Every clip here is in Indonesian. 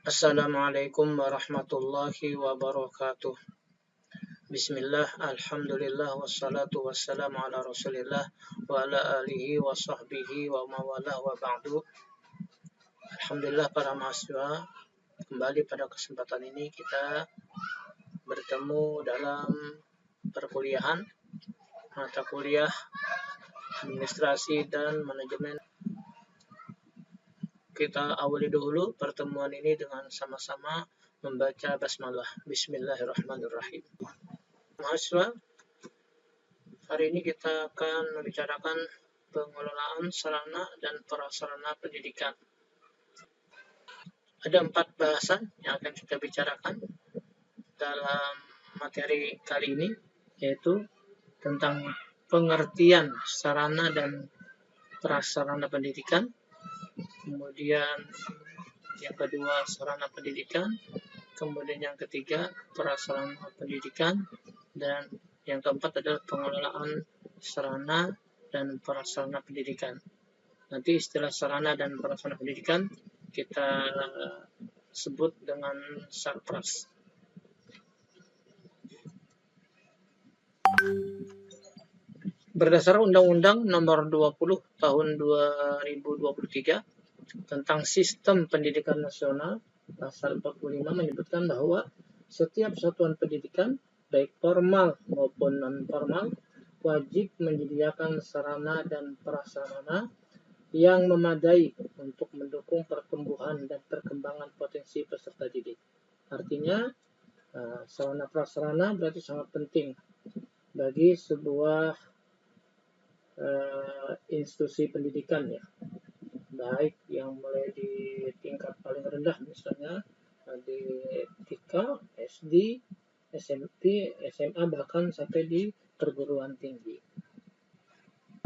Assalamualaikum warahmatullahi wabarakatuh. Bismillah, alhamdulillah, wassalatu wassalamu ala rasulillah wa ala alihi wa sahbihi wa mawalah wa ba'du. Alhamdulillah para mahasiswa, kembali pada kesempatan ini kita bertemu dalam perkuliahan mata kuliah administrasi dan manajemen. Kita awali dulu pertemuan ini dengan sama-sama membaca basmalah. Bismillahirrahmanirrahim. Mahasiswa, hari ini kita akan membicarakan pengelolaan sarana dan prasarana pendidikan. Ada 4 bahasan yang akan kita bicarakan dalam materi kali ini, yaitu tentang pengertian sarana dan prasarana pendidikan, kemudian yang kedua sarana pendidikan, kemudian yang ketiga prasarana pendidikan, dan yang keempat adalah pengelolaan sarana dan prasarana pendidikan. Nanti istilah sarana dan prasarana pendidikan kita sebut dengan sarpras. Berdasarkan Undang-Undang Nomor 20 Tahun 2023 tentang Sistem Pendidikan Nasional, Pasal 45 menyebutkan bahwa setiap satuan pendidikan, baik formal maupun non-formal, wajib menyediakan sarana dan prasarana yang memadai untuk mendukung pertumbuhan dan perkembangan potensi peserta didik. Artinya, sarana prasarana berarti sangat penting bagi sebuah institusi pendidikan, ya, baik yang mulai di tingkat paling rendah, misalnya di TK, SD, SMP, SMA, bahkan sampai di perguruan tinggi,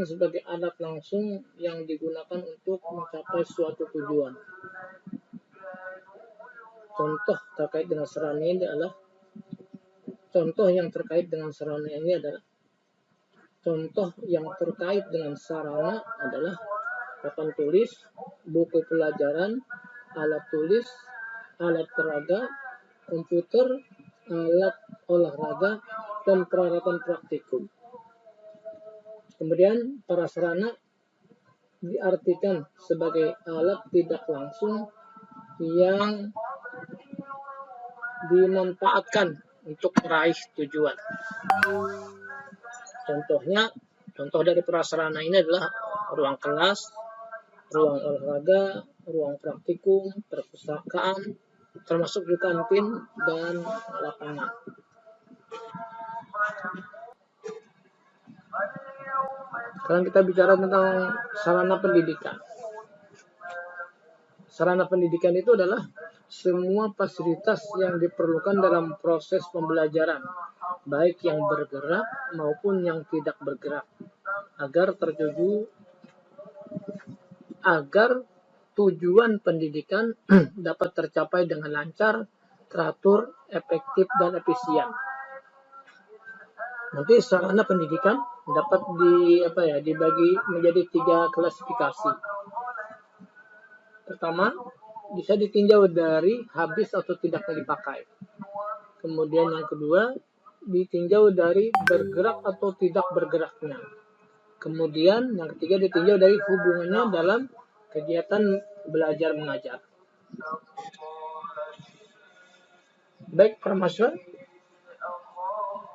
sebagai alat langsung yang digunakan untuk mencapai suatu tujuan. Contoh yang terkait dengan sarana ini adalah papan tulis, buku pelajaran, alat tulis, alat peraga, komputer, alat olahraga, dan peralatan praktikum. Kemudian prasarana diartikan sebagai alat tidak langsung yang dimanfaatkan untuk meraih tujuan. Contoh dari prasarana ini adalah ruang kelas, ruang olahraga, ruang praktikum, perpustakaan, termasuk di kantin dan lapangan. Sekarang kita bicara tentang sarana pendidikan. Sarana pendidikan itu adalah semua fasilitas yang diperlukan dalam proses pembelajaran, baik yang bergerak maupun yang tidak bergerak, agar tujuan pendidikan dapat tercapai dengan lancar, teratur, efektif, dan efisien. Nanti sarana pendidikan dapat dibagi menjadi 3 klasifikasi. Pertama, bisa ditinjau dari habis atau tidaknya dipakai. Kemudian yang kedua, ditinjau dari bergerak atau tidak bergeraknya. Kemudian yang ketiga, ditinjau dari hubungannya dalam kegiatan belajar mengajar. Baik para mahasiswa,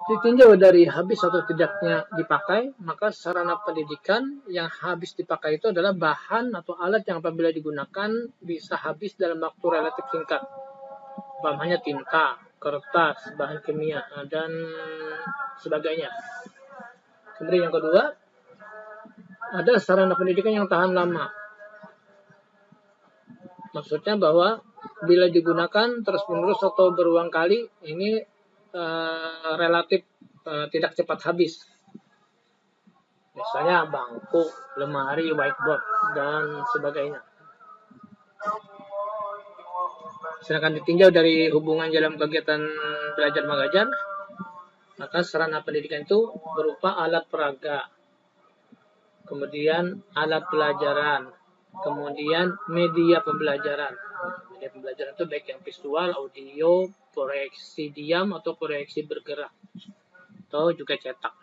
ditinjau dari habis atau tidaknya dipakai, maka sarana pendidikan yang habis dipakai itu adalah bahan atau alat yang apabila digunakan bisa habis dalam waktu relatif singkat. Umpamanya tinta, kertas, bahan kimia, dan sebagainya. Kemudian yang kedua, ada sarana pendidikan yang tahan lama. Maksudnya bahwa bila digunakan terus-menerus atau berulang kali, ini relatif tidak cepat habis. Misalnya bangku, lemari, whiteboard, dan sebagainya. Sedangkan ditinjau dari hubungan dalam kegiatan belajar mengajar, maka sarana pendidikan itu berupa alat peraga, kemudian alat pelajaran, kemudian media pembelajaran, Media pembelajaran itu baik yang visual, audio, proyeksi diam atau proyeksi bergerak, atau juga cetak.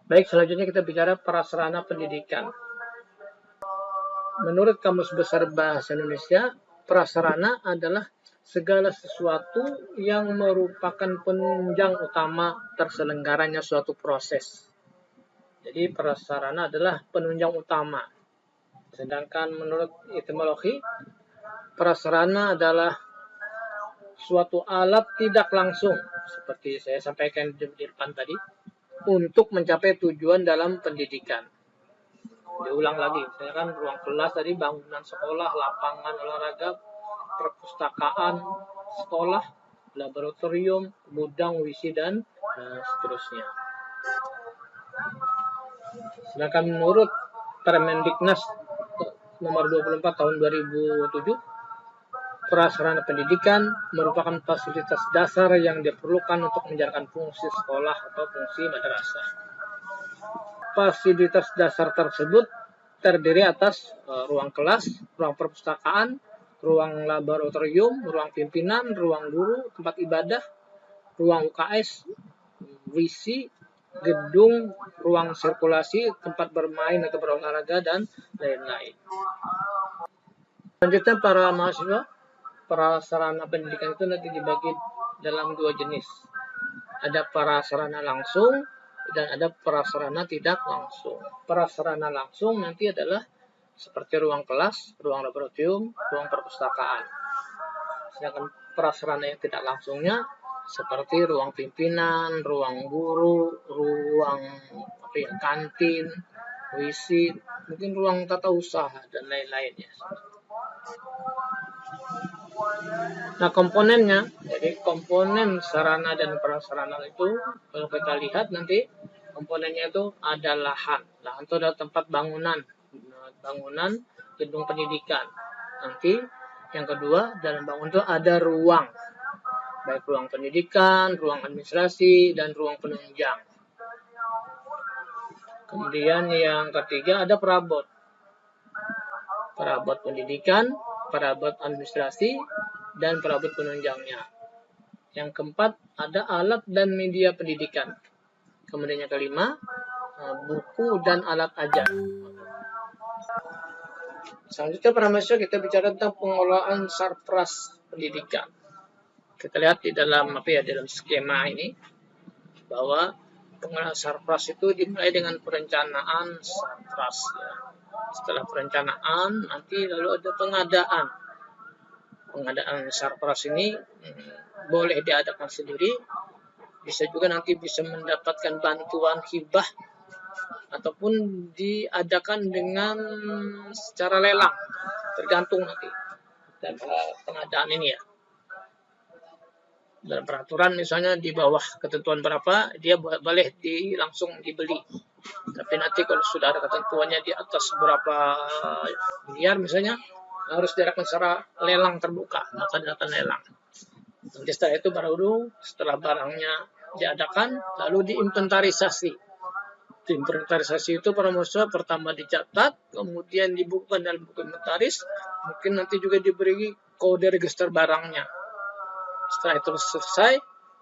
Baik, selanjutnya kita bicara prasarana pendidikan. Menurut Kamus Besar Bahasa Indonesia, prasarana adalah segala sesuatu yang merupakan penunjang utama terselenggaranya suatu proses. Jadi prasarana adalah penunjang utama. Sedangkan menurut etimologi, prasarana adalah suatu alat tidak langsung, seperti saya sampaikan di depan tadi, untuk mencapai tujuan dalam pendidikan. Diulang lagi, saya kan ruang kelas tadi, bangunan sekolah, lapangan olahraga, perpustakaan sekolah, laboratorium, gudang, WC, dan seterusnya. Sedangkan menurut Permendiknas nomor 24 tahun 2007, prasarana pendidikan merupakan fasilitas dasar yang diperlukan untuk menjalankan fungsi sekolah atau fungsi madrasah. Fasilitas dasar tersebut terdiri atas ruang kelas, ruang perpustakaan, ruang laboratorium, ruang pimpinan, ruang guru, tempat ibadah, ruang UKS, WC, gedung, ruang sirkulasi, tempat bermain atau berolahraga, dan lain-lain. Selanjutnya para mahasiswa, prasarana pendidikan itu nanti dibagi dalam dua jenis. Ada prasarana langsung dan ada prasarana tidak langsung. Prasarana langsung nanti adalah seperti ruang kelas, ruang laboratorium, ruang perpustakaan. Sedangkan prasarana yang tidak langsungnya seperti ruang pimpinan, ruang guru, ruang kantin, WC, mungkin ruang tata usaha dan lain-lainnya. Nah, komponennya, jadi komponen sarana dan prasarana itu kalau kita lihat nanti komponennya itu ada lahan. Lahan itu adalah tempat bangunan gedung pendidikan. Nanti yang kedua, dalam bangunan itu ada ruang, baik ruang pendidikan, ruang administrasi, dan ruang penunjang. Kemudian yang ketiga ada perabot pendidikan, perabot administrasi, dan perabot penunjangnya. Yang keempat ada alat dan media pendidikan. Kemudian yang kelima, buku dan alat ajar. Selanjutnya para mahasiswa kita bicara tentang pengelolaan sarpras pendidikan. Kita lihat di dalam dalam skema ini bahwa pengelolaan sarpras itu dimulai dengan perencanaan sarpras. Ya. Setelah perencanaan nanti lalu ada pengadaan. Pengadaan sarpras ini boleh diadakan sendiri, bisa juga nanti bisa mendapatkan bantuan hibah ataupun diadakan dengan secara lelang, tergantung nanti dan pengadaan ini ya. Dalam peraturan misalnya di bawah ketentuan berapa dia boleh langsung dibeli. Tapi nanti kalau sudah ada ketentuannya di atas berapa miliar misalnya harus diadakan secara lelang terbuka, maka diadakan lelang. Nanti setelah itu baru setelah barangnya diadakan lalu diinventarisasi. Inventarisasi itu para mahasiswa pertama dicatat, kemudian dibukukan dalam buku inventaris, mungkin nanti juga diberi kode register barangnya. Setelah itu selesai,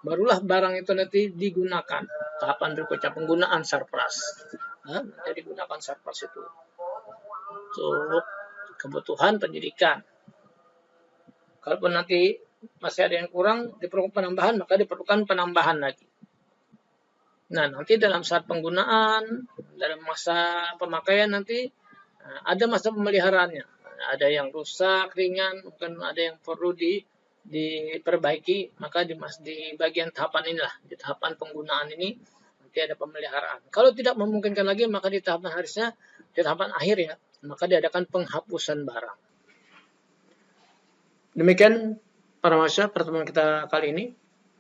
barulah barang itu nanti digunakan. Tahapan berikutnya penggunaan sarpras. Nah, nanti digunakan sarpras itu untuk kebutuhan pendidikan. Kalaupun nanti masih ada yang kurang, diperlukan penambahan, maka diperlukan penambahan lagi. Nah, nanti dalam saat penggunaan, dalam masa pemakaian nanti ada masa pemeliharaannya. Ada yang rusak, ringan, mungkin ada yang perlu diperbaiki, maka di bagian tahapan inilah, di tahapan penggunaan ini nanti ada pemeliharaan. Kalau tidak memungkinkan lagi, maka di tahapan akhir ya, maka diadakan penghapusan barang. Demikian para mahasiswa pertemuan kita kali ini.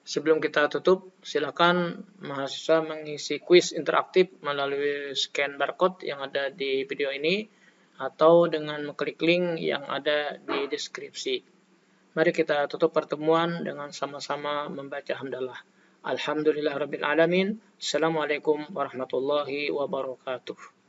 Sebelum kita tutup, silakan mahasiswa mengisi kuis interaktif melalui scan barcode yang ada di video ini atau dengan mengklik link yang ada di deskripsi. Mari kita tutup pertemuan dengan sama-sama membaca hamdalah. Alhamdulillahirabbil alamin. Assalamualaikum warahmatullahi wabarakatuh.